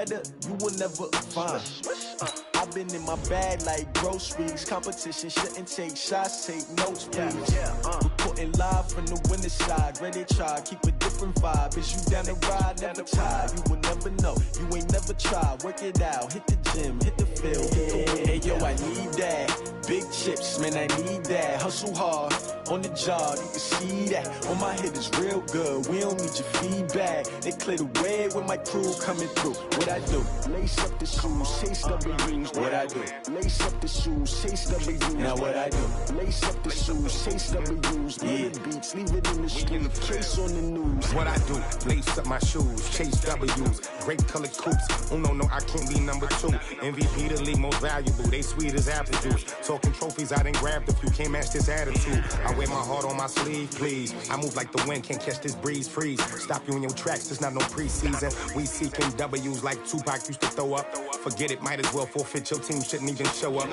You will never find. I've been in my bag like groceries. Competition shouldn't take shots, take notes, please. Reporting live from the winning side. Ready to try, keep a different vibe. Is you down the ride, never tired. You will never know, you ain't never tried. Work it out, hit the gym, hit the field, hit the hey, yo, I need that. Big chips, man, I need that. Hustle hard, on the job, you can see that. On my head is real good, we don't need your feedback. They clear the way when my crew coming through. What I do? Lace up the shoes, chase W's. What I do? Lace up the shoes, chase W's. Now what I do? Lace up the shoes, chase W's. Yeah, beats, leave it in the street, case on the news. What I do? Lace up my shoes, chase W's. Great colored coops. Oh no, I can't be number 2. MVP the league most valuable. They sweet as apple juice. Talking trophies, I done grabbed a few. Can't match this attitude. I wear my heart on my sleeve, please. I move like the wind, can't catch this breeze. Freeze. Stop you in your tracks. There's not no preseason. We seeking W's like Tupac used to throw up. Forget it, might as well forfeit. Your team shouldn't even show up.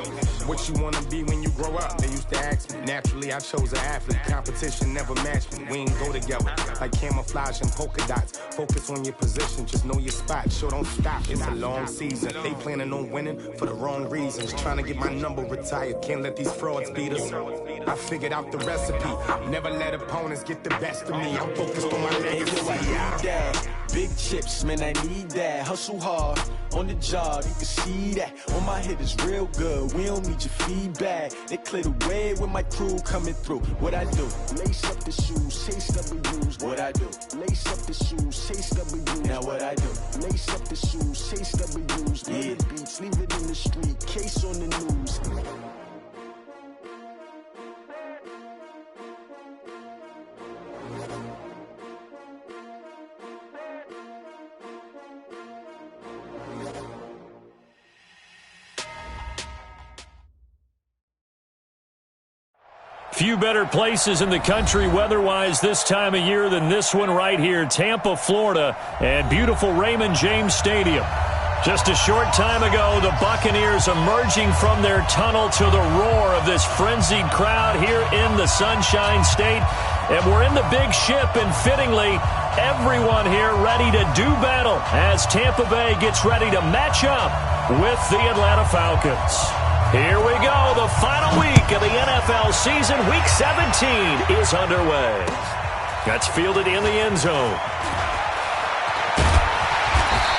What you wanna be when you grow up? They used to ask me. Naturally, I chose an athlete. Competition never matched me. We ain't go together like camouflage and polka dots. Focus on your position, just know your spot. Sure, don't stop. It's a long season. They planning on winning for the wrong reasons. Trying to get my number retired. Can't let these frauds beat us. I figured out the recipe. Never let opponents get the best of me. I'm focused on my legacy. Big chips, man, I need that. Hustle hard, on the job, you can see that. On my head is real good, we don't need your feedback. They clear the way when my crew coming through. What I do? Lace up the shoes, chase W's. What I do? Lace up the shoes, chase W's. Now what I do? Lace up the shoes, chase W's. Yeah, beats, leave it in the street, case on the news. Few better places in the country weather-wise this time of year than this one right here, Tampa, Florida, and beautiful Raymond James Stadium. Just a short time ago, the Buccaneers emerging from their tunnel to the roar of this frenzied crowd here in the Sunshine State. And we're in the big ship, and fittingly, everyone here ready to do battle as Tampa Bay gets ready to match up with the Atlanta Falcons. Here we go. The final week of the NFL season, Week 17, is underway. That's fielded in the end zone.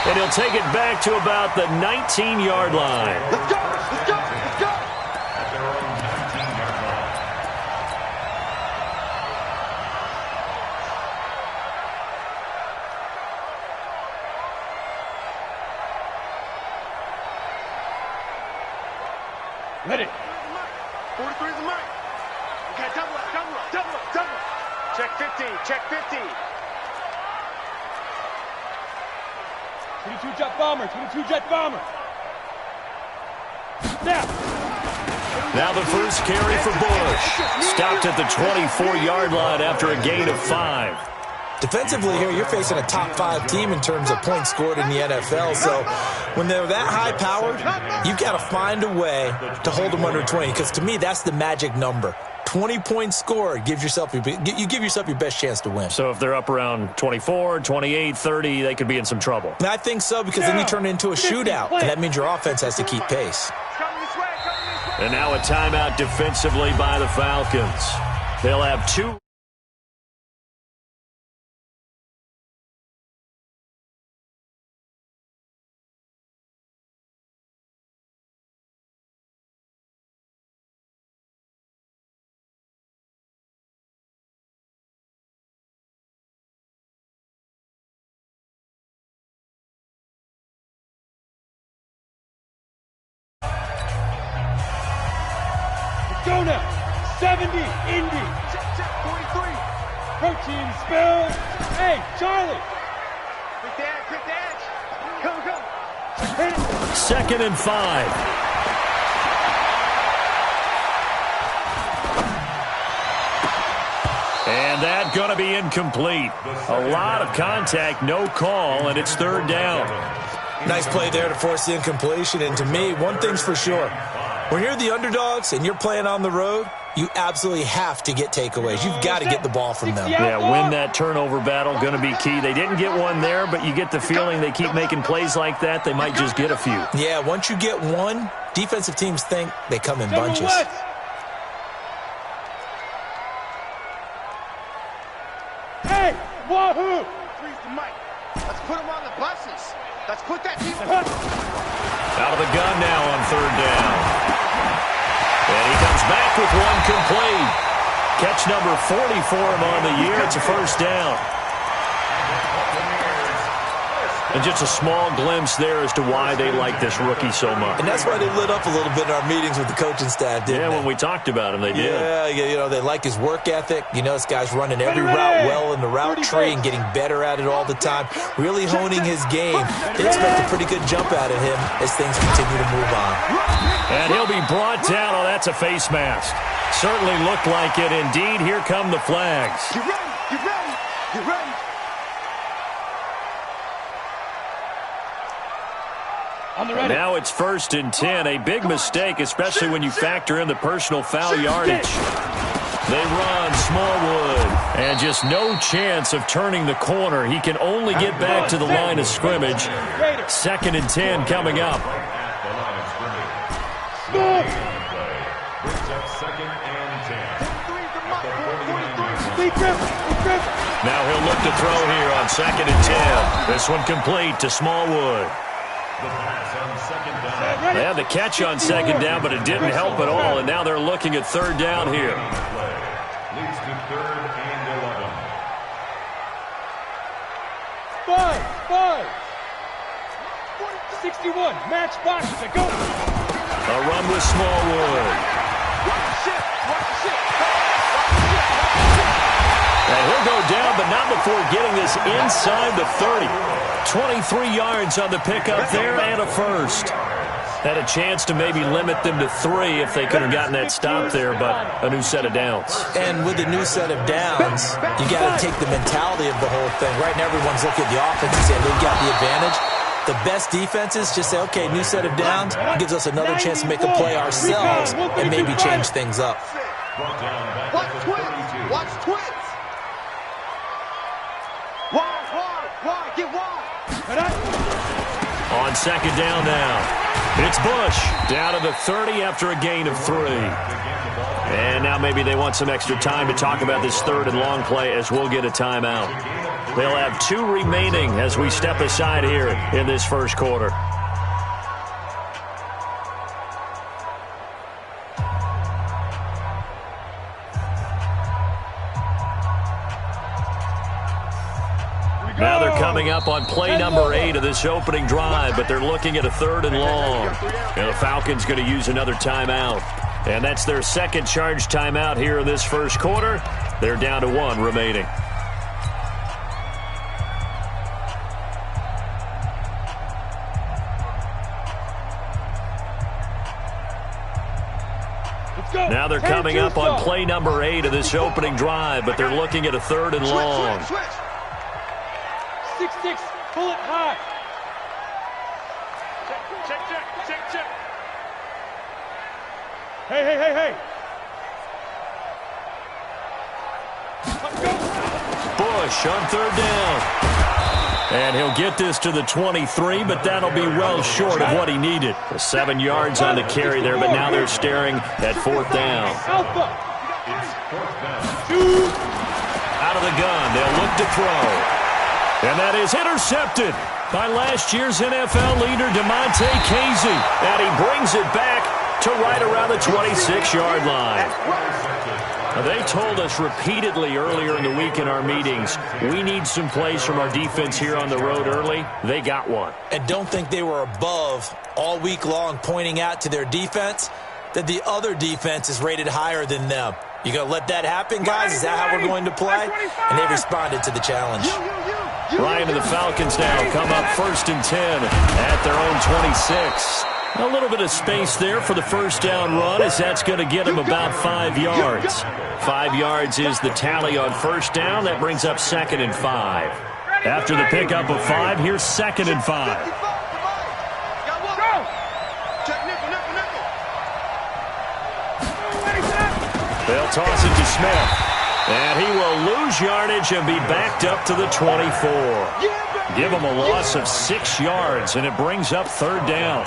And he'll take it back to about the 19-yard line. Let's go! Let's go! Let's go! Ready. 43 is the mic. Okay, double up. Check 50, check 50. 22 jet bomber. Now the first carry for Bush. Stopped at the 24-yard line after a gain of 5. Defensively here, you're facing a top 5 team in terms of points scored in the NFL. So when they're that high-powered, you've got to find a way to hold them under 20. Because to me, that's the magic number. 20 points scored, you give yourself your best chance to win. So if they're up around 24, 28, 30, they could be in some trouble. And I think so, because then you turn it into a shootout, and that means your offense has to keep pace. And now a timeout defensively by the Falcons. They'll have 2. Go now. 70, Indy. Check, 43. Protein spill. Hey, Charlie. Quick dash. Come. Hit it. 2nd and 5. And that's going to be incomplete. A lot of contact, no call, and it's 3rd down. Nice play there to force the incompletion. And to me, one thing's for sure. When you're the underdogs and you're playing on the road, you absolutely have to get takeaways. You've got to get the ball from them. Yeah, win that turnover battle, going to be key. They didn't get one there, but you get the feeling they keep making plays like that, they might just get a few. Yeah, once you get one, defensive teams think they come in bunches. Hey, wahoo! Freeze the mic. Let's put them on the buses. Let's put that team. Out of the gun now on third down. And he comes back with one complete. Catch number 40 for him on the year. It's a first down. And just a small glimpse there as to why they like this rookie so much. And that's why they lit up a little bit in our meetings with the coaching staff, didn't they? Yeah, when we talked about him, they did. Yeah, you know, they like his work ethic. You know, this guy's running every route well in the route tree and getting better at it all the time, really honing his game. They expect a pretty good jump out of him as things continue to move on. And he'll be brought down. Oh, that's a face mask. Certainly looked like it. Indeed, here come the flags. You ready? You ready? You ready? Now it's 1st and 10. A big mistake, especially when you factor in the personal foul yardage. They run Smallwood. And just no chance of turning the corner. He can only get back to the line of scrimmage. 2nd and 10 coming up. Now he'll look to throw here on 2nd and 10. This one complete to Smallwood. They had the catch on 2nd down, but it didn't help at all, and now they're looking at 3rd down here. Leads to 3rd and 11. 5. 61, match box to go. A run with Smallwood. And he'll go down, but not before getting this inside the 30. 23 yards on the pickup there and a first. Had a chance to maybe limit them to 3 if they could have gotten that stop there, but a new set of downs. And with a new set of downs, you got to take the mentality of the whole thing. Right now, everyone's looking at the offense and saying they've got the advantage. The best defenses just say, okay, new set of downs gives us another chance to make a play ourselves and maybe change things up. Watch twins. Watch twins. Wide. Get wide. On 2nd down now. It's Bush down to the 30 after a gain of 3. And now maybe they want some extra time to talk about this 3rd and long play as we'll get a timeout. They'll have 2 remaining as we step aside here in this first quarter. Now they're coming up on play number 8 of this opening drive, but they're looking at a 3rd and long. And the Falcons going to use another timeout. And that's their 2nd charge timeout here in this first quarter. They're down to 1 remaining. Now they're coming up on play number 8 of this opening drive, but they're looking at a 3rd and long. 6-6, pull it high. Check. Hey. Bush on 3rd down. And he'll get this to the 23, but that'll be well short of what he needed. 7 yards on the carry there, but now they're staring at 4th down. Out of the gun, they'll look to throw. And that is intercepted by last year's NFL leader, DeMonte Casey. And he brings it back to right around the 26-yard line. Now, they told us repeatedly earlier in the week in our meetings, we need some plays from our defense here on the road early. They got one. And don't think they were above all week long pointing out to their defense that the other defense is rated higher than them. You going to let that happen, guys? Is that how we're going to play? And they responded to the challenge. Ryan and the Falcons now come up 1st and 10 at their own 26. A little bit of space there for the first down run, as that's going to get them about 5 yards. 5 yards is the tally on first down. That brings up 2nd and 5. After the pickup of 5, here's 2nd and 5. They'll toss it to Smith. And he will lose yardage and be backed up to the 24. Give him a loss of 6 yards, and it brings up 3rd down.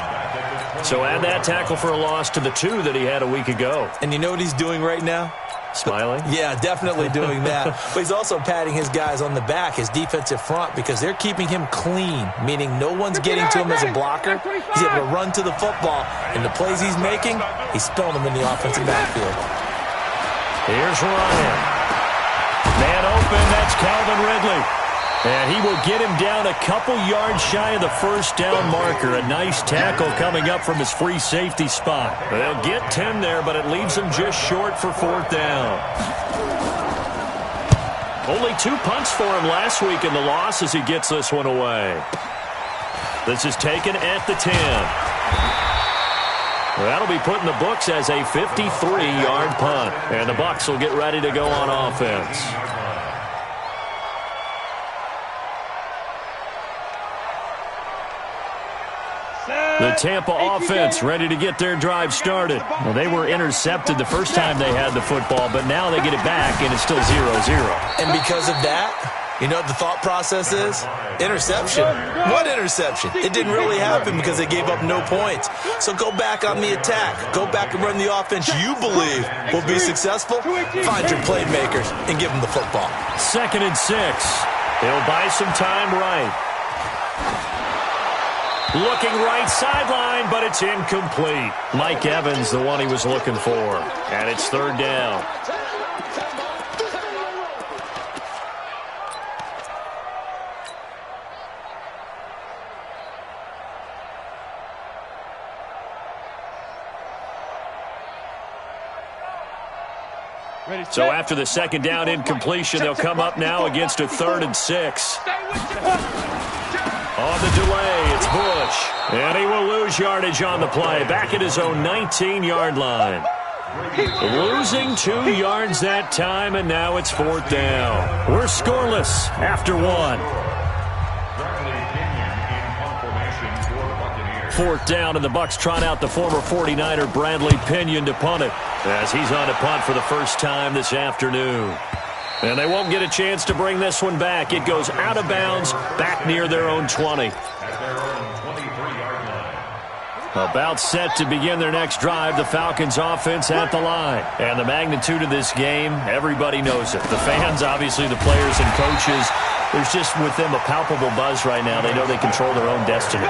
So add that tackle for a loss to the 2 that he had a week ago. And you know what he's doing right now? Smiling? Yeah, definitely doing that. But he's also patting his guys on the back, his defensive front, because they're keeping him clean, meaning no one's getting to him as a blocker. He's able to run to the football, and the plays he's making, he's spelling them in the offensive backfield. Here's Ryan. Man open, that's Calvin Ridley. And he will get him down a couple yards shy of the 1st down marker. A nice tackle coming up from his free safety spot. They'll get 10 there, but it leaves them just short for 4th down. Only 2 punts for him last week in the loss as he gets this one away. This is taken at the 10. That'll be put in the books as a 53-yard punt. And the Bucs will get ready to go on offense. The Tampa offense ready to get their drive started. Well, they were intercepted the first time they had the football, but now they get it back, and it's still 0-0. And because of that, you know what the thought process is? Interception. What interception? It didn't really happen because they gave up no points. So go back on the attack. Go back and run the offense you believe will be successful. Find your playmakers and give them the football. 2nd and 6. He'll buy some time right. Looking right sideline, but it's incomplete. Mike Evans, the one he was looking for. And it's 3rd down. So after the 2nd down incompletion, they'll come up now against a 3rd and 6. On the delay, it's Bush. And he will lose yardage on the play. Back at his own 19-yard line. Losing 2 yards that time, and now it's 4th down. We're scoreless after 1. 4th down, and the Bucs trot out the former 49er Bradley Pinion to punt it, as he's on to punt for the first time this afternoon. And they won't get a chance to bring this one back. It goes out of bounds, back near their own 20. About set to begin their next drive, the Falcons offense at the line. And the magnitude of this game, everybody knows it. The fans, obviously, the players and coaches. There's just with them a palpable buzz right now. They know they control their own destiny.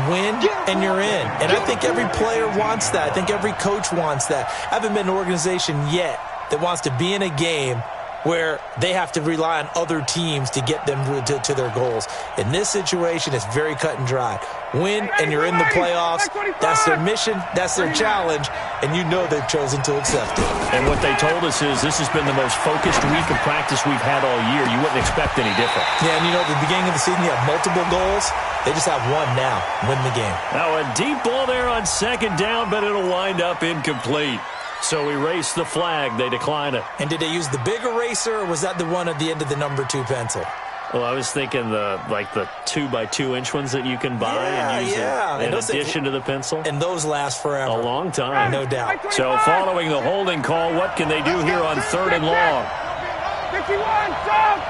Win, and you're in. And I think every player wants that. I think every coach wants that. I haven't been an organization yet that wants to be in a game where they have to rely on other teams to get them to their goals. In this situation, it's very cut and dry. Win, and you're in the playoffs. That's their mission. That's their challenge. And you know they've chosen to accept it. And what they told us is this has been the most focused week of practice we've had all year. You wouldn't expect any different. Yeah, and you know, at the beginning of the season, you have multiple goals. They just have one now. Win the game. Now a deep ball there on 2nd down, but it'll wind up incomplete. So erase the flag. They decline it. And did they use the big eraser, or was that the one at the end of the number 2 pencil? Well, I was thinking the 2x2-inch ones that you can buy and use in addition to the pencil. And those last forever. A long time. No doubt. So following the holding call, what can they do here on 3rd and long? 51, jump!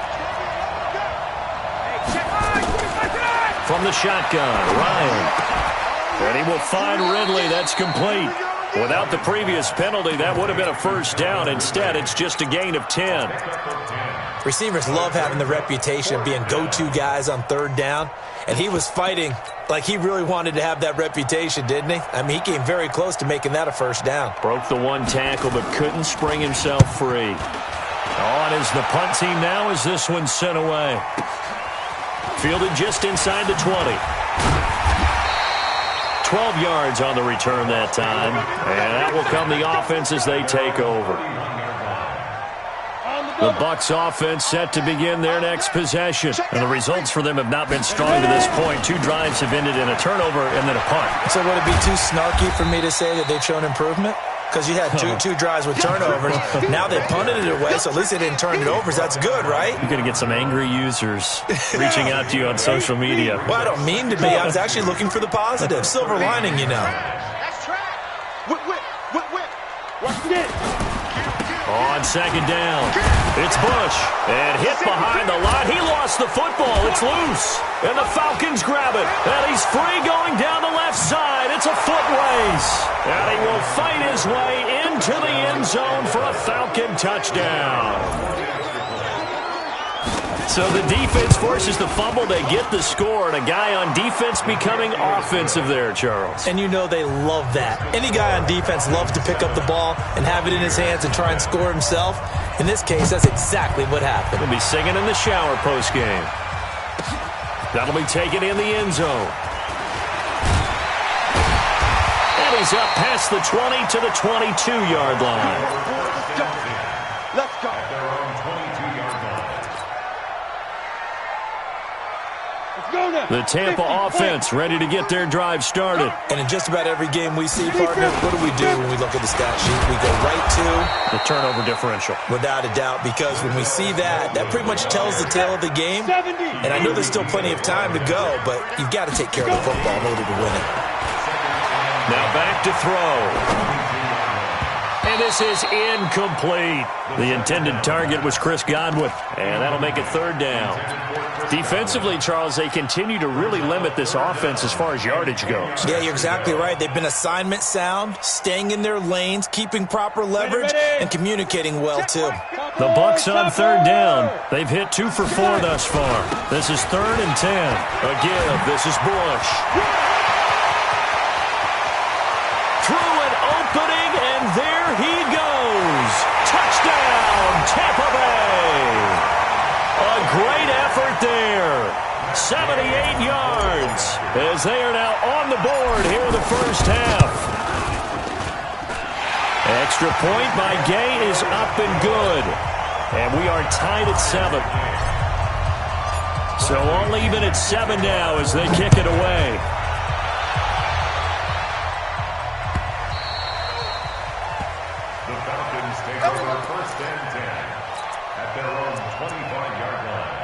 From the shotgun, Ryan. And he will find Ridley. That's complete. Without the previous penalty, that would have been a 1st down. Instead, it's just a gain of 10. Receivers love having the reputation of being go-to guys on 3rd down. And he was fighting like he really wanted to have that reputation, didn't he? I mean, he came very close to making that a 1st down. Broke the 1 tackle, but couldn't spring himself free. On is the punt team now as this one's sent away. Fielded just inside the 20. 12 yards on the return that time. And that will come the offense as they take over. The Bucs offense set to begin their next possession. And the results for them have not been strong to this point. 2 drives have ended in a turnover and then a punt. So would it be too snarky for me to say that they've shown improvement? Because you had two drives with turnovers. Now they punted it away, so at least they didn't turn it over. So that's good, right? You're going to get some angry users reaching out to you on social media. Well, I don't mean to be. I was actually looking for the positive. Silver lining, you know. That's track. Whip. Watch it. On second down, it's Bush. And hit behind the line. He lost the football. It's loose. And the Falcons grab it. And he's free going down the left side. It's a foot race. And he will fight his way into the end zone for a Falcon touchdown. So the defense forces the fumble. They get the score, and a guy on defense becoming offensive there, Charles. And you know they love that. Any guy on defense loves to pick up the ball and have it in his hands and try and score himself. In this case, that's exactly what happened. He'll be singing in the shower postgame. That'll be taken in the end zone. And he's up past the 20 to the 22-yard line. Let's go. The Tampa offense ready to get their drive started. And in just about every game we see, partner, what do we do when we look at the stat sheet? We go right to the turnover differential. Without a doubt, because when we see that, that pretty much tells the tale of the game. And I know there's still plenty of time to go, but you've got to take care of the football in order to win it. Now back to throw. And this is incomplete. The intended target was Chris Godwin, and that'll make it third down. Defensively, Charles, they continue to really limit this offense as far as yardage goes. Yeah, you're exactly right. They've been assignment sound, staying in their lanes, keeping proper leverage, and communicating well, too. The Bucs on third down. They've hit 2 for 4 thus far. This is 3rd and 10. Again, this is Bush. Through an opening, and there he goes. Touchdown, Tampa Bay. A great effort there. 78 yards as they are now on the board here in the first half. Extra point by Gay is up and good. And we are tied at 7. So all even at 7 now as they kick it away. The Falcons take over 1st and 10 at their own 25-yard line.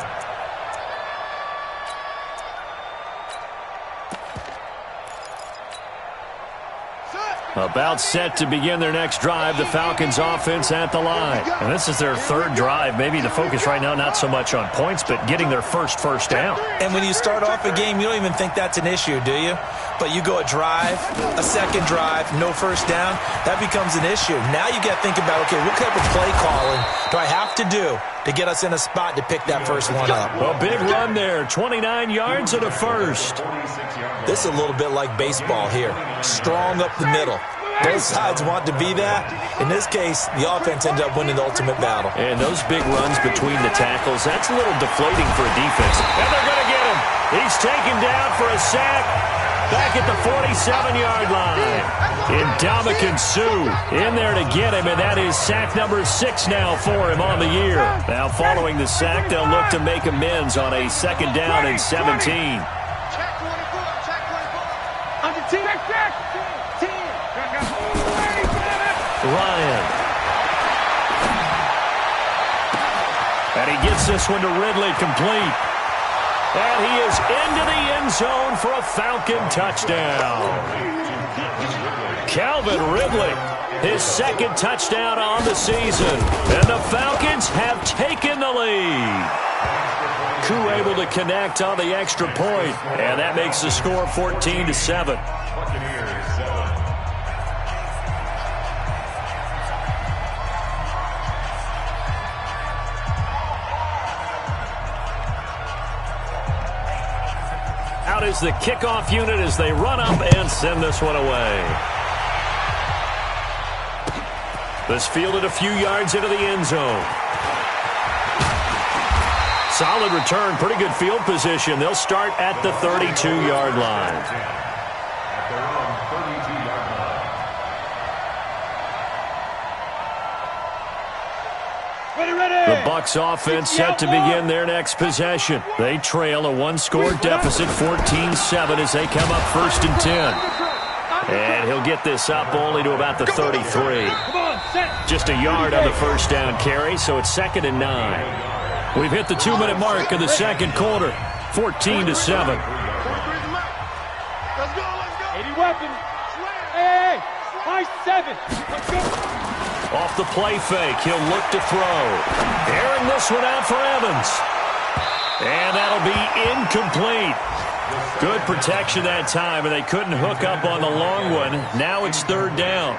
About set to begin their next drive, the Falcons offense at the line. And this is their 3rd drive. Maybe the focus right now not so much on points, but getting their first down. And when you start off a game, you don't even think that's an issue, do you? But you go a drive, a second drive, no first down, that becomes an issue. Now you got to think about, okay, what type of play calling do I have to do to get us in a spot to pick that first one up? A big run there, 29 yards and a first. This is a little bit like baseball here. Strong up the middle. Both sides want to be that. In this case, the offense ended up winning the ultimate battle. And those big runs between the tackles, that's a little deflating for a defense. And they're going to get him. He's taken down for a sack back at the 47-yard line. Ndamukong Suh in there to get him, and that is sack number 6 now for him on the year. Now following the sack, they'll look to make amends on a 2nd down and 17. Ryan. And he gets this one to Ridley, complete. And he is into the end zone for a Falcon touchdown. Calvin Ridley, his 2nd touchdown on the season. And the Falcons have taken the lead. Koo able to connect on the extra point. And that makes the score 14-7. Out is the kickoff unit as they run up and send this one away. This fielded a few yards into the end zone. Solid return, pretty good field position. They'll start at the 32-yard line. The Bucs offense set to begin their next possession. They trail a 1-score deficit, 14-7, as they come up 1st and 10. And he'll get this up only to about the 33. Just a yard on the first down carry, so it's 2nd and 9. We've hit the 2-minute mark of the 2nd quarter, 14-7. 80 weapons. Hey, high 7. Let's go. Off the play fake, he'll look to throw. Airing this one out for Evans. And that'll be incomplete. Good protection that time, and they couldn't hook up on the long one. Now it's third down.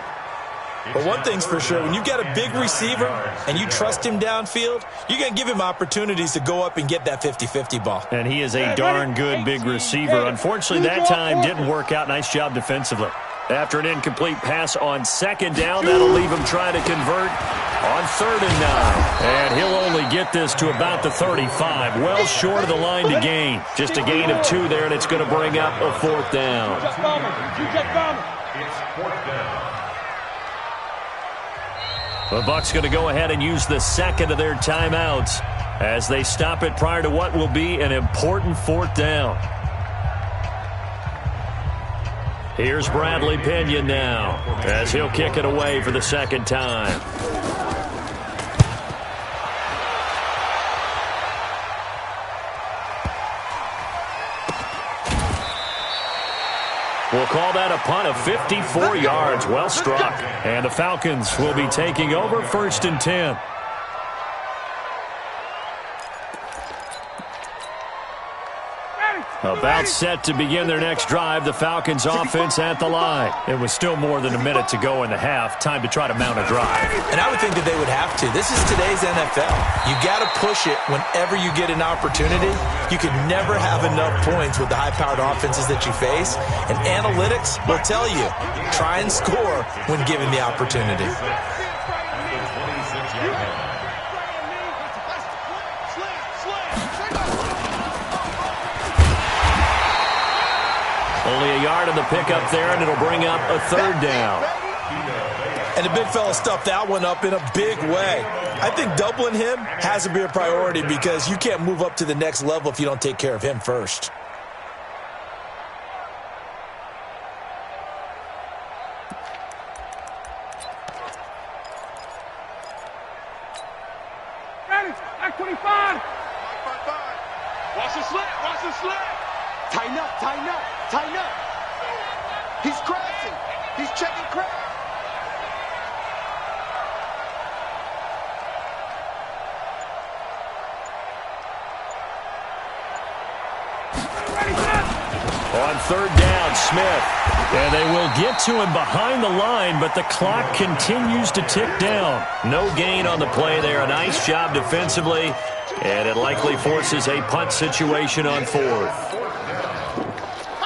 But one thing's for sure, when you got a big receiver and you trust him downfield, you're going to give him opportunities to go up and get that 50-50 ball. And he is a darn good big receiver. Unfortunately, that time didn't work out. Nice job defensively. After an incomplete pass on second down, that'll leave him trying to convert on 3rd and 9. And he'll only get this to about the 35. Well short of the line to gain. Just a gain of 2 there, and it's going to bring up a 4th down. It's 4th down. The Bucs going to go ahead and use the second of their timeouts as they stop it prior to what will be an important 4th down. Here's Bradley Pinion now as he'll kick it away for the second time. We'll call that a punt of 54 yards. Well struck. And the Falcons will be taking over 1st and 10. About set to begin their next drive, the Falcons offense at the line. It was still more than a minute to go in the half. Time to try to mount a drive. And I would think that they would have to. This is today's NFL. You got to push it whenever you get an opportunity. You can never have enough points with the high-powered offenses that you face. And analytics will tell you, try and score when given the opportunity. Only a yard on the pickup there, and it'll bring up a 3rd down. And the big fella stuffed that one up in a big way. I think doubling him has to be a priority because you can't move up to the next level if you don't take care of him first. At 25. Watch the slant. Watch the slant. Tighten up. Tighten up. Tighten up. He's crashing. He's checking crash. On 3rd down, Smith. And they will get to him behind the line, but the clock continues to tick down. No gain on the play there. A nice job defensively, and it likely forces a punt situation on 4th.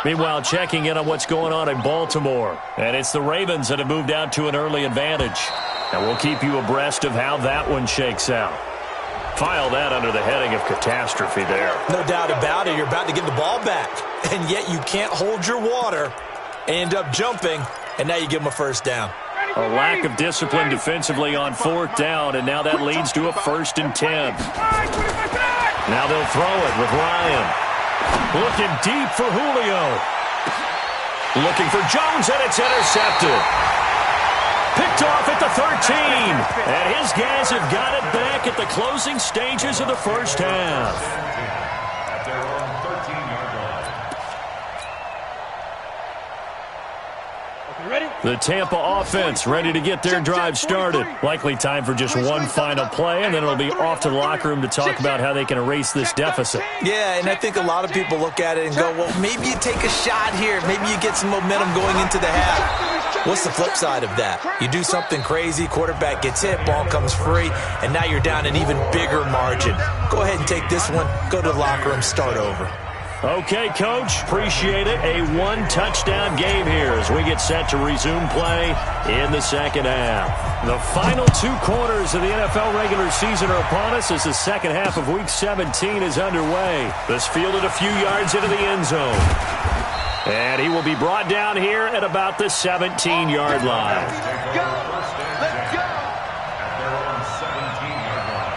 Meanwhile, checking in on what's going on in Baltimore. And it's the Ravens that have moved out to an early advantage. And we'll keep you abreast of how that one shakes out. File that under the heading of catastrophe there. No doubt about it. You're about to get the ball back, and yet you can't hold your water. End up jumping, and now you give them a 1st down. A lack of discipline defensively on 4th down, and now that leads to a 1st and 10. Now they'll throw it with Ryan. Looking deep for Julio. Looking for Jones, and it's intercepted. Picked off at the 13. And his guys have got it back at the closing stages of the first half. At their own 13-yard line. The Tampa offense ready to get their drive started. Likely time for just one final play, and then it'll be off to the locker room to talk about how they can erase this deficit. Yeah, and I think a lot of people look at it and go, well, maybe you take a shot here. Maybe you get some momentum going into the half. What's the flip side of that? You do something crazy, quarterback gets hit, ball comes free, and now you're down an even bigger margin. Go ahead and take this one, go to the locker room, start over. Okay, Coach, appreciate it. A one-touchdown game here as we get set to resume play in the second half. The final 2 quarters of the NFL regular season are upon us as the second half of Week 17 is underway. This fielded a few yards into the end zone. And he will be brought down here at about the 17-yard line. Let's go. At their own 17-yard line.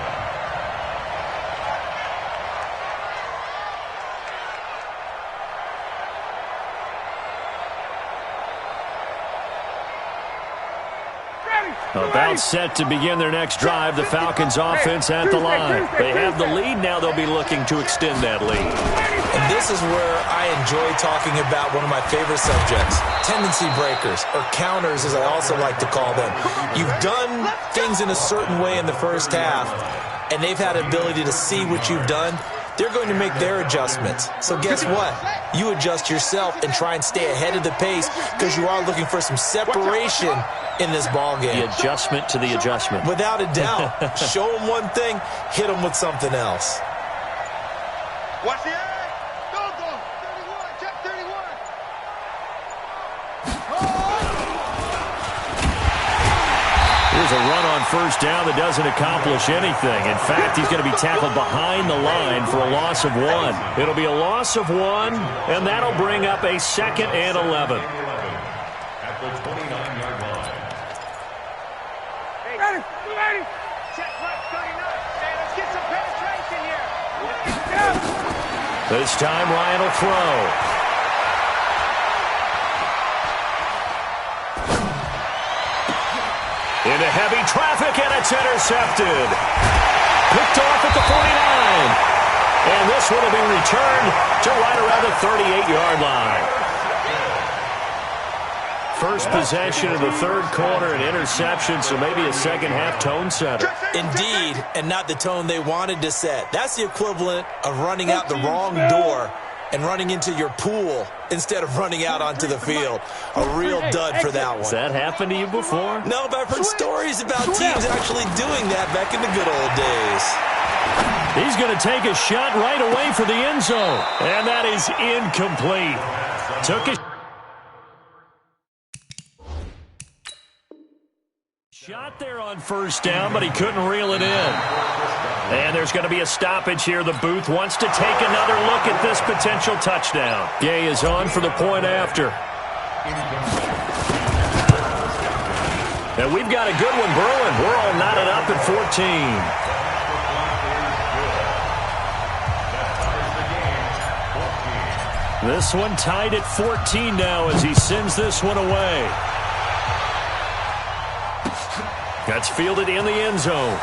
About set to begin their next drive, the Falcons offense at the line. They have the lead, now they'll be looking to extend that lead. And this is where I enjoy talking about one of my favorite subjects, tendency breakers, or counters as I also like to call them. You've done things in a certain way in the first half, and they've had an ability to see what you've done. They're going to make their adjustments. So guess what? You adjust yourself and try and stay ahead of the pace because you are looking for some separation in this ball game. The adjustment to the adjustment. Without a doubt. Show them one thing, hit them with something else. Watch the eye. Go. 31. Check 31. Here's a run on first down that doesn't accomplish anything. In fact, he's going to be tackled behind the line for a loss of 1. It'll be a loss of 1, and that'll bring up a 2nd and 11. At the 29-yard line. Ready. Check right 39. Hey, let's get some penetration here. This time, Ryan will throw. Into heavy traffic, and it's intercepted. Picked off at the 49. And this one will be returned to right around the 38-yard line. First possession of the third quarter, an interception, so maybe a second-half tone setter. Indeed, and not the tone they wanted to set. That's the equivalent of running out the wrong door and running into your pool instead of running out onto the field. A real dud for that one. Has that happened to you before? No, but I've heard stories about teams actually doing that back in the good old days. He's going to take a shot right away for the end zone. And that is incomplete. Took a shot there on first down, but he couldn't reel it in. And there's going to be a stoppage here. The booth wants to take another look at this potential touchdown. Gay is on for the point after. And we've got a good one brewing. We're all knotted up at 14. This one tied at 14 now as he sends this one away. That's fielded in the end zone.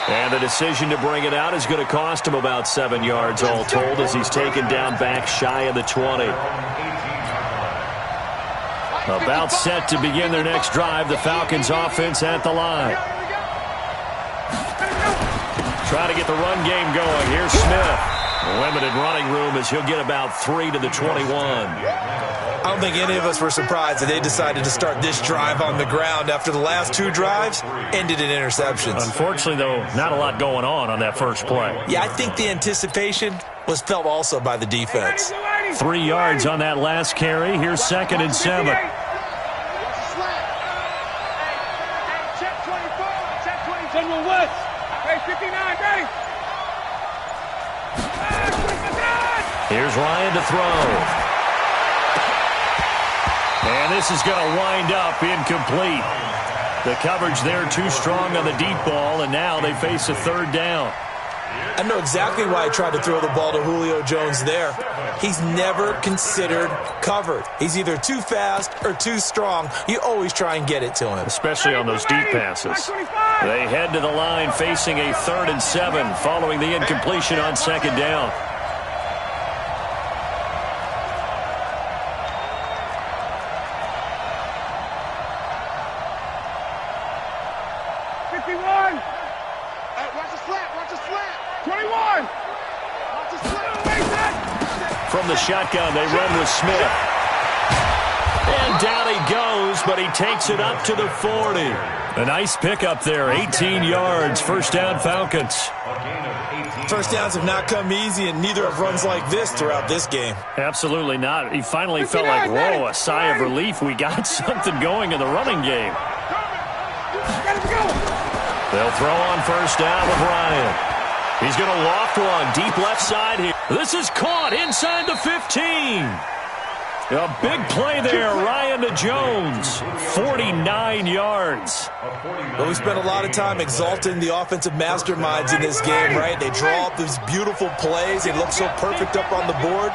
And the decision to bring it out is going to cost him about 7 yards all told as he's taken down back shy of the 20. About set to begin their next drive, the Falcons offense at the line. Try to get the run game going. Here's Smith. Limited running room as he'll get about 3 to the 21. I don't think any of us were surprised that they decided to start this drive on the ground after the last 2 drives ended in interceptions. Unfortunately, though, not a lot going on that first play. Yeah, I think the anticipation was felt also by the defense. 3 yards on that last carry. Here's 2nd and 7. Hey, check 24. Check 24. General West. Hey, 59, ready. Here's Ryan to throw. And this is going to wind up incomplete. The coverage there too strong on the deep ball, and now they face a 3rd down. I know exactly why I tried to throw the ball to Julio Jones there. He's never considered covered. He's either too fast or too strong. You always try and get it to him. Especially on those deep passes. They head to the line facing a 3rd and 7 following the incompletion on 2nd down. From the shotgun, they run with Smith. And down he goes, but he takes it up to the 40. A nice pickup there, 18 yards, 1st down Falcons. First downs have not come easy, and neither have runs like this throughout this game. Absolutely not. He finally felt like, whoa, a sigh of relief. We got something going in the running game. They'll throw on first down with Ryan. He's going to loft one deep left side here. This is caught inside the 15. A big play there, Ryan to Jones. 49 yards. Well, we spent a lot of time exalting the offensive masterminds in this game, right? They draw up these beautiful plays. They look so perfect up on the board.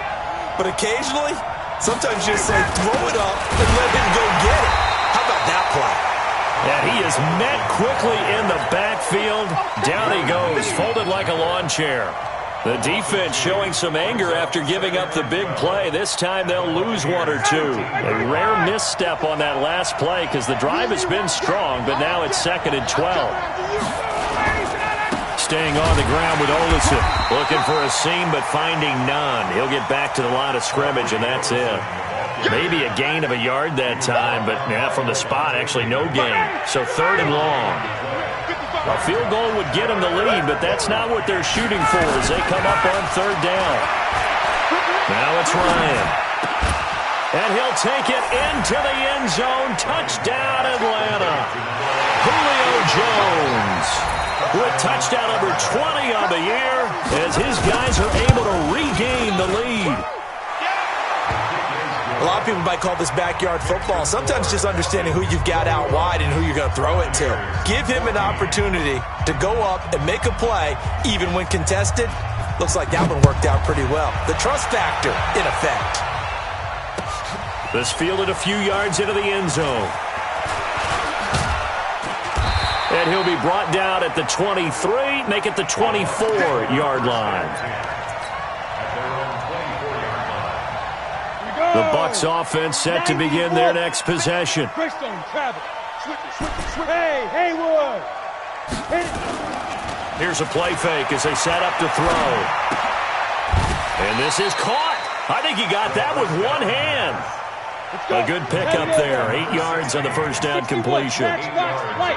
But occasionally, sometimes you just say, throw it up and let him go get it. How about that play? And he is met quickly in the backfield. Down he goes, folded like a lawn chair. The defense showing some anger after giving up the big play. This time they'll lose one or two. A rare misstep on that last play because the drive has been strong, but now it's 2nd and 12. Staying on the ground with Olison. Looking for a seam, but finding none. He'll get back to the line of scrimmage, and that's it. Maybe a gain of a yard that time, but from the spot, actually no gain. So 3rd and long. A field goal would get them the lead, but that's not what they're shooting for as they come up on 3rd down. Now it's Ryan. And he'll take it into the end zone. Touchdown, Atlanta. Julio Jones with touchdown number 20 on the year as his guys are able to regain the lead. A lot of people might call this backyard football. Sometimes just understanding who you've got out wide and who you're going to throw it to. Give him an opportunity to go up and make a play, even when contested. Looks like that one worked out pretty well. The trust factor, in effect. This fielded a few yards into the end zone. And he'll be brought down at the 23, make it the 24-yard line. The Bucs offense set to begin their next possession. Here's a play fake as they set up to throw. And this is caught. I think he got that with one hand. A good pickup there. 8 yards on the first down completion.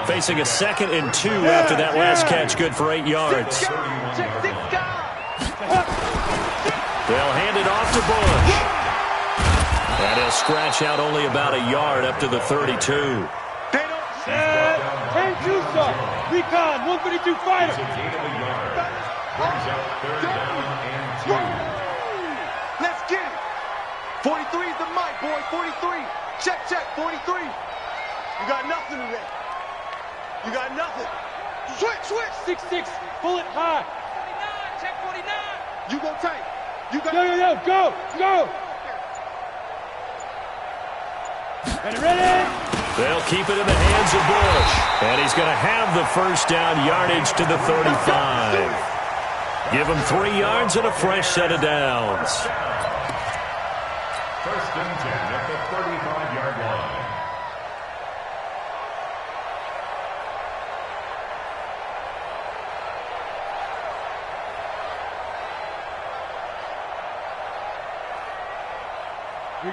Facing a 2nd and 2 after that last catch. Good for 8 yards. They'll hand it off to Bush. And he'll scratch out only about a yard up to the 32. Recon 132 fighter. Let's get it. 43 is the mic, boy. 43. Check, 43. You got nothing today. You got nothing. Switch. 6'6", bullet high. 49, check 49. You go tight. You got go. Ready? They'll keep it in the hands of Bush. And he's going to have the first down yardage to the 35. Give him 3 yards and a fresh set of downs. 1st and 10 at the 35-yard line.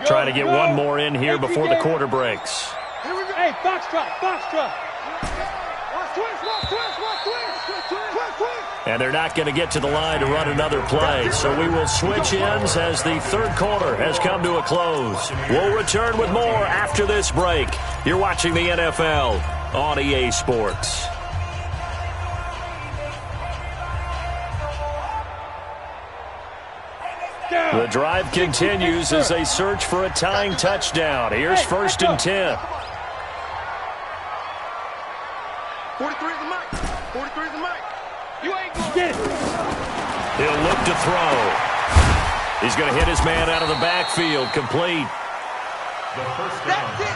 Trying to get one more in here before the quarter breaks. Hey, Foxtrot. And they're not going to get to the line to run another play, so we will switch ends as the 3rd quarter has come to a close. We'll return with more after this break. You're watching the NFL on EA Sports. The drive continues as they search for a tying touchdown. Here's 1st and 10. 43 is the mic. 43 is the mic. You ain't going to get it. He'll look to throw. He's going to hit his man out of the backfield. Complete.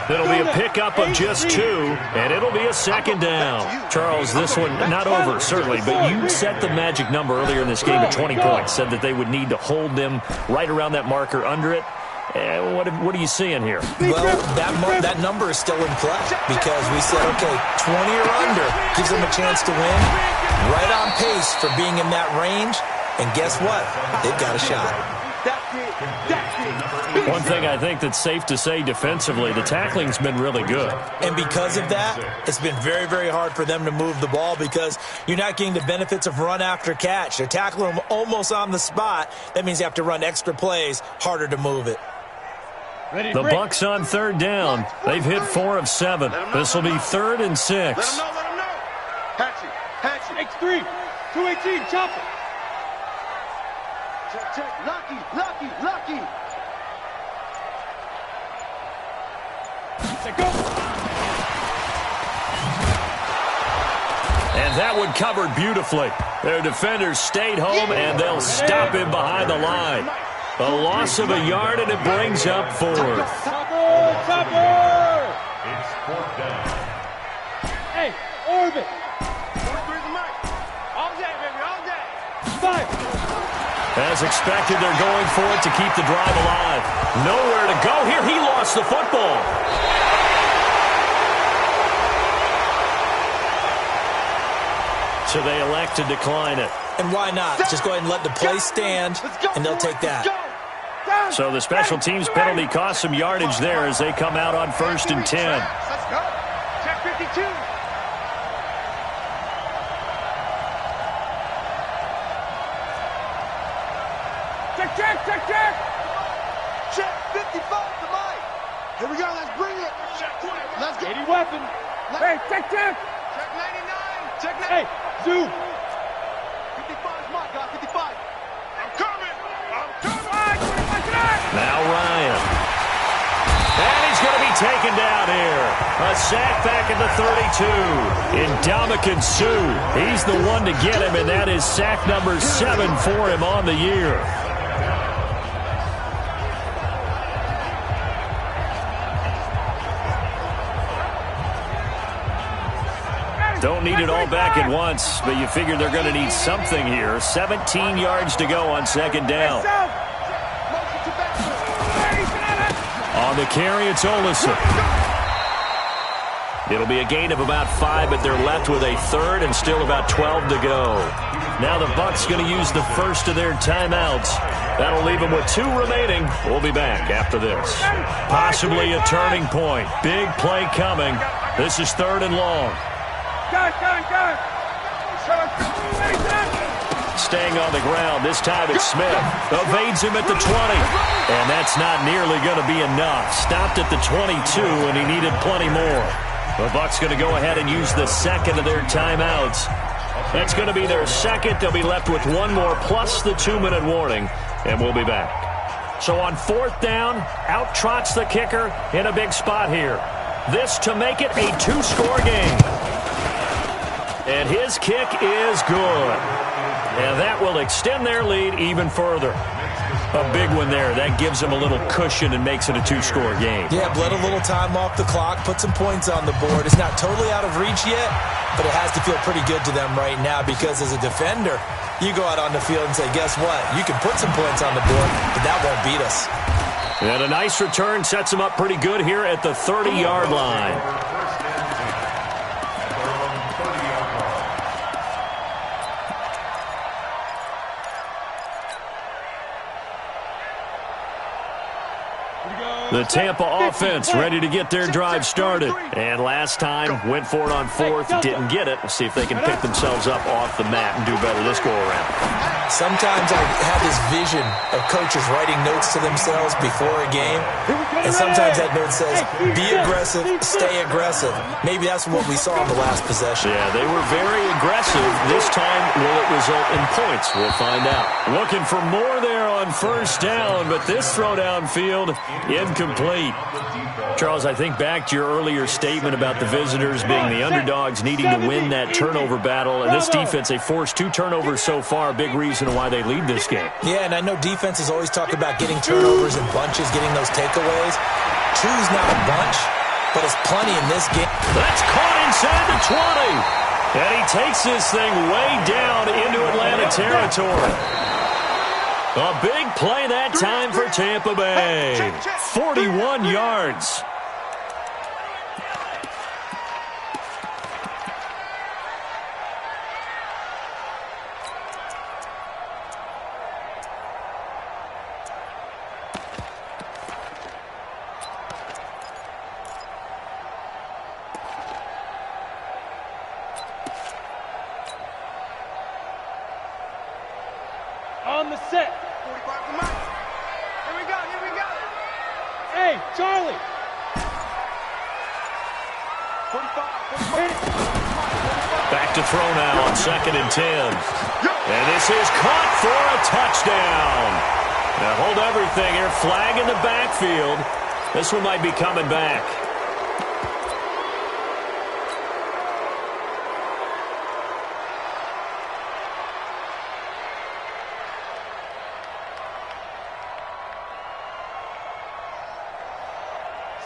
It'll be a pickup of just 2, and it'll be a 2nd down. Charles, this one not over, certainly, but you set the magic number earlier in this game at 20 points, said that they would need to hold them right around that marker under it. What are you seeing here? Well, that number is still in play because we said, okay, 20 or under gives them a chance to win. Right on pace for being in that range, and guess what? They've got a shot. One thing I think that's safe to say defensively, the tackling's been really good. And because of that, it's been very, very hard for them to move the ball because you're not getting the benefits of run after catch. They're tackling them almost on the spot. That means you have to run extra plays, harder to move it. The Bucs on 3rd down. They've hit 4 of 7. This will be 3rd and 6. Let him know. Hatchet. X3, 218, chop it. Check. Lucky. Go. And that one covered beautifully. Their defenders stayed home, and they'll stop him behind the line. A loss of a yard, and it brings up 4th. Chopper! It's 4th down. Hey, orbit. 43 is the mic. All day, baby, all day. 5. As expected, they're going for it to keep the drive alive. Nowhere to go here. He lost the football. So they elect to decline it. And why not? Just go ahead and let the play stand, and they'll take that. So the special teams penalty cost some yardage there as they come out on 1st and 10. Let's go. Check 52. Check. Check 55 to Mike. Here we go. Let's bring it. Let's go. 80 weapon. Hey, check. Check 99. Check 99. Hey, zoom. 55 is Mike, guys. 55. I'm coming. Now Ryan. And he's going to be taken down here. A sack back at the 32. Ndamukong Suh. He's the one to get him, and that is sack number 7 for him on the year. Don't need it all back at once, but you figure they're going to need something here. 17 yards to go on 2nd down. On the carry, it's Olsen. It'll be a gain of about 5, but they're left with a 3rd and still about 12 to go. Now the Bucs going to use the first of their timeouts. That'll leave them with 2 remaining. We'll be back after this. Possibly a turning point. Big play coming. This is 3rd and long. Staying on the ground. This time it's Smith. Evades him at the 20. And that's not nearly going to be enough. Stopped at the 22, and he needed plenty more. The Bucs going to go ahead and use the second of their timeouts. That's going to be their second. They'll be left with 1 more plus the 2-minute warning, and we'll be back. So on 4th down, out trots the kicker in a big spot here. This to make it a 2-score game. And his kick is good. And that will extend their lead even further. A big one there. That gives them a little cushion and makes it a 2-score game. Yeah, let a little time off the clock, put some points on the board. It's not totally out of reach yet, but it has to feel pretty good to them right now because as a defender, you go out on the field and say, guess what? You can put some points on the board, but that won't beat us. And a nice return sets them up pretty good here at the 30-yard line. The Tampa offense ready to get their drive started. And last time, went for it on 4th, didn't get it. We'll see if they can pick themselves up off the mat and do better this go-around. Sometimes I have this vision of coaches writing notes to themselves before a game. And sometimes that note says, be aggressive, stay aggressive. Maybe that's what we saw in the last possession. Yeah, they were very aggressive. This time, will it result in points? We'll find out. Looking for more there on 1st down, but this throw downfield, incomplete. Charles, I think back to your earlier statement about the visitors being the underdogs needing to win that turnover battle. And this defense, they forced 2 turnovers so far. Big reason why they lead this game. Yeah, and I know defenses always talk about getting turnovers in bunches, getting those takeaways. 2's not a bunch, but it's plenty in this game. That's caught inside the 20. And he takes this thing way down into Atlanta territory. A big play that time for Tampa Bay. 41 yards. On the set. 45 to Mike. Here we go. Hey, Charlie. 45. Back to throw now on 2nd and 10. And this is caught for a touchdown. Now hold everything here. Flag in the backfield. This one might be coming back.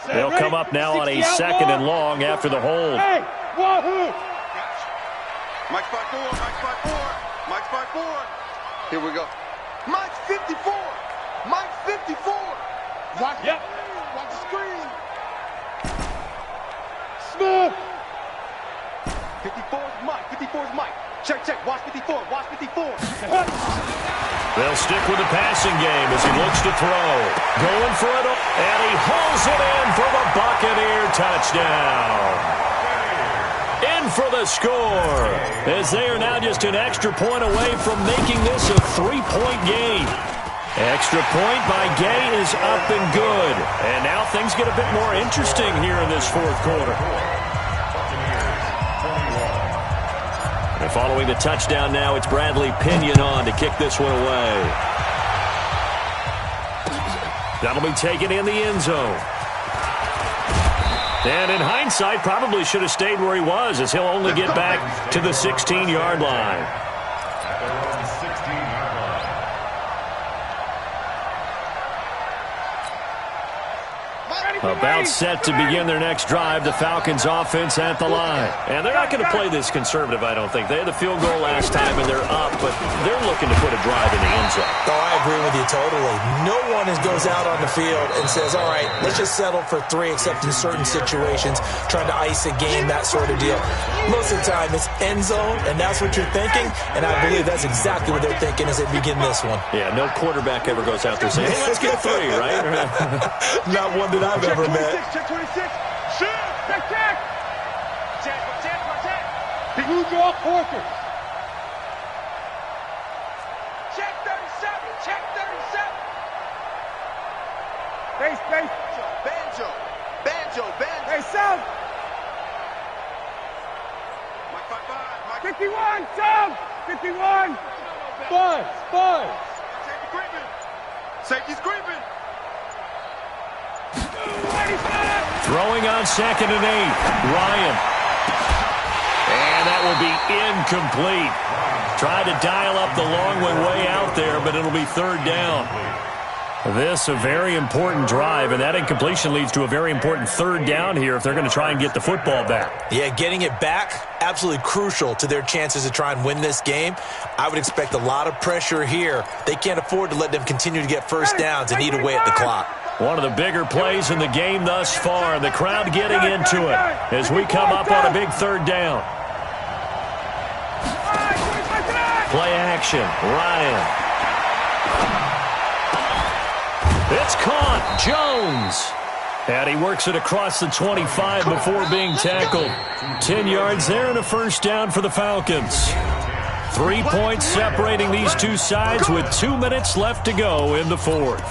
They'll come up now on a 2nd and long after the hold. Hey, wahoo! Mike spot 4. Mike spot 4. Here we go. Mike's 54. Mike's 54. Watch the Yep. screen. Watch the screen. Smooth. 54 is Mike. 54 is Mike. Check, check. Watch 54. Watch 54. They'll stick with the passing game as he looks to throw. Going for it, and he hauls it in for the Buccaneer touchdown. In for the score, as they are now just an extra point away from making this a 3-point game. Extra point by Gay is up and good. And now things get a bit more interesting here in this fourth quarter. And following the touchdown now, it's Bradley Pinion on to kick this one away. That'll be taken in the end zone. And in hindsight, probably should have stayed where he was, as he'll only get back to the 16-yard line. At their own 16-yard line. About set to begin their next drive, the Falcons offense at the line. And they're not going to play this conservative, I don't think. They had the field goal last time, and they're up, but they're looking to put a drive in the end zone. Oh, I agree with you totally. No one goes out on the field and says, all right, let's just settle for 3, except in certain situations, trying to ice a game, that sort of deal. Most of the time, it's end zone, and that's what you're thinking, and I believe that's exactly what they're thinking as they begin this one. Yeah, no quarterback ever goes out there saying, hey, let's get 3, right? Not one that I've ever met. Check 26. Shoot. Check, check. Check, check, check. Blue draw Porker. Check 37. Check 37. Base, base. Banjo. Banjo. Banjo. Hey, South. Mike 5-5. Mike 51, South. 51. Buzz, buzz. Safety creeping. Safety's creeping. Throwing on 2nd and 8. Ryan. And that will be incomplete. Tried to dial up the long one way out there, but it'll be 3rd down. This a very important drive, and that incompletion leads to a very important 3rd down here if they're going to try and get the football back. Yeah, getting it back, absolutely crucial to their chances to try and win this game. I would expect a lot of pressure here. They can't afford to let them continue to get first downs and eat away at the clock. One of the bigger plays in the game thus far, and the crowd getting into it as we come up on a big 3rd down. Play action, Ryan. It's caught, Jones. And he works it across the 25 before being tackled. 10 yards there and a 1st down for the Falcons. 3 points separating these two sides with 2 minutes left to go in the 4th.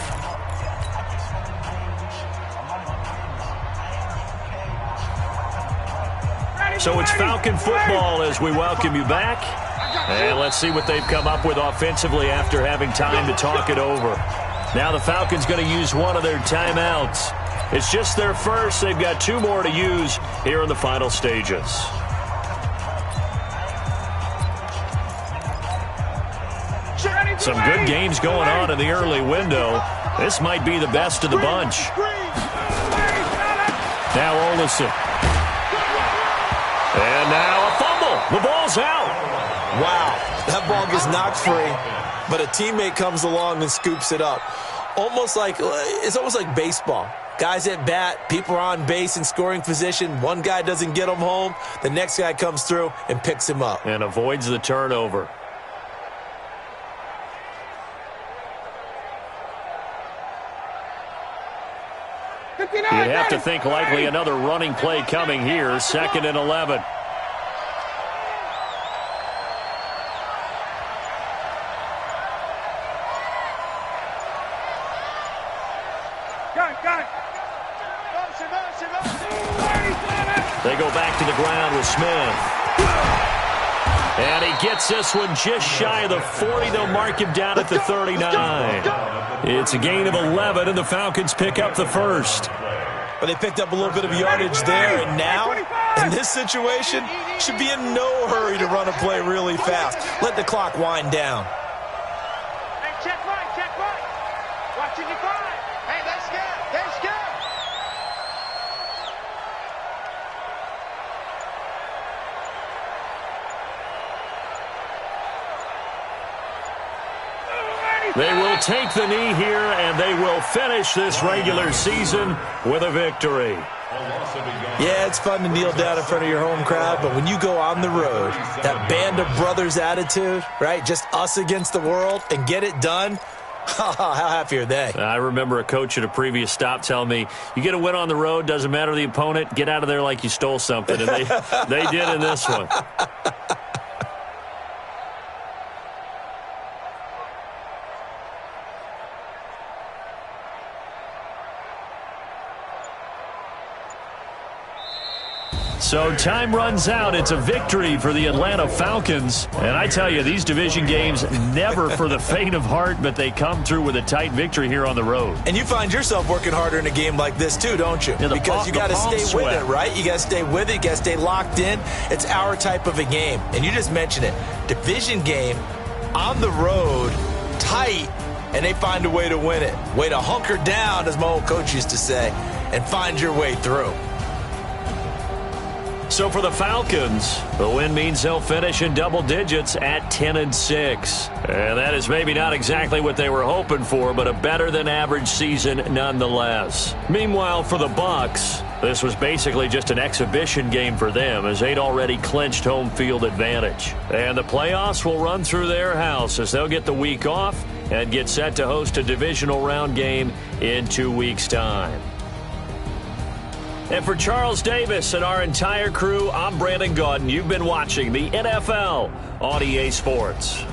So it's Falcon football as we welcome you back. And let's see what they've come up with offensively after having time to talk it over. Now the Falcons going to use one of their timeouts. It's just their first. They've got 2 more to use here in the final stages. Some good games going on in the early window. This might be the best of the bunch. Now Olsen. And now a fumble. The ball's out. Wow, that ball gets knocked free, but a teammate comes along and scoops it up. It's almost like baseball. Guys at bat, people are on base in scoring position. One guy doesn't get him home. The next guy comes through and picks him up. And avoids the turnover. You'd have to think likely another running play coming here. 2nd and 11. They go back to the ground with Smith. And he gets this one just shy of the 40. They'll mark him down at the 39. It's a gain of 11, and the Falcons pick up the 1st. But they picked up a little bit of yardage there, and now, in this situation, should be in no hurry to run a play really fast. Let the clock wind down. Hey, check right, check right. Watching your 5. Hey, they scared. They scared. They will take the knee here, and they will finish this regular season with a victory. Yeah, it's fun to kneel down in front of your home crowd, but when you go on the road, that band of brothers attitude, right, just us against the world, and get it done, how happy are they? I remember a coach at a previous stop telling me, you get a win on the road, doesn't matter the opponent, get out of there like you stole something, and they did in this one. So time runs out. It's a victory for the Atlanta Falcons. And I tell you, these division games, never for the faint of heart, but they come through with a tight victory here on the road. And you find yourself working harder in a game like this too, don't you? Yeah, because you got to stay with it, right? You got to stay with it. You got to stay locked in. It's our type of a game. And you just mentioned it. Division game, on the road, tight, and they find a way to win it. Way to hunker down, as my old coach used to say, and find your way through. So for the Falcons, the win means they'll finish in double digits at 10-6. And that is maybe not exactly what they were hoping for, but a better than average season nonetheless. Meanwhile, for the Bucs, this was basically just an exhibition game for them, as they'd already clinched home field advantage. And the playoffs will run through their house as they'll get the week off and get set to host a divisional round game in 2 weeks' time. And for Charles Davis and our entire crew, I'm Brandon Gaudin. You've been watching the NFL on EA Sports.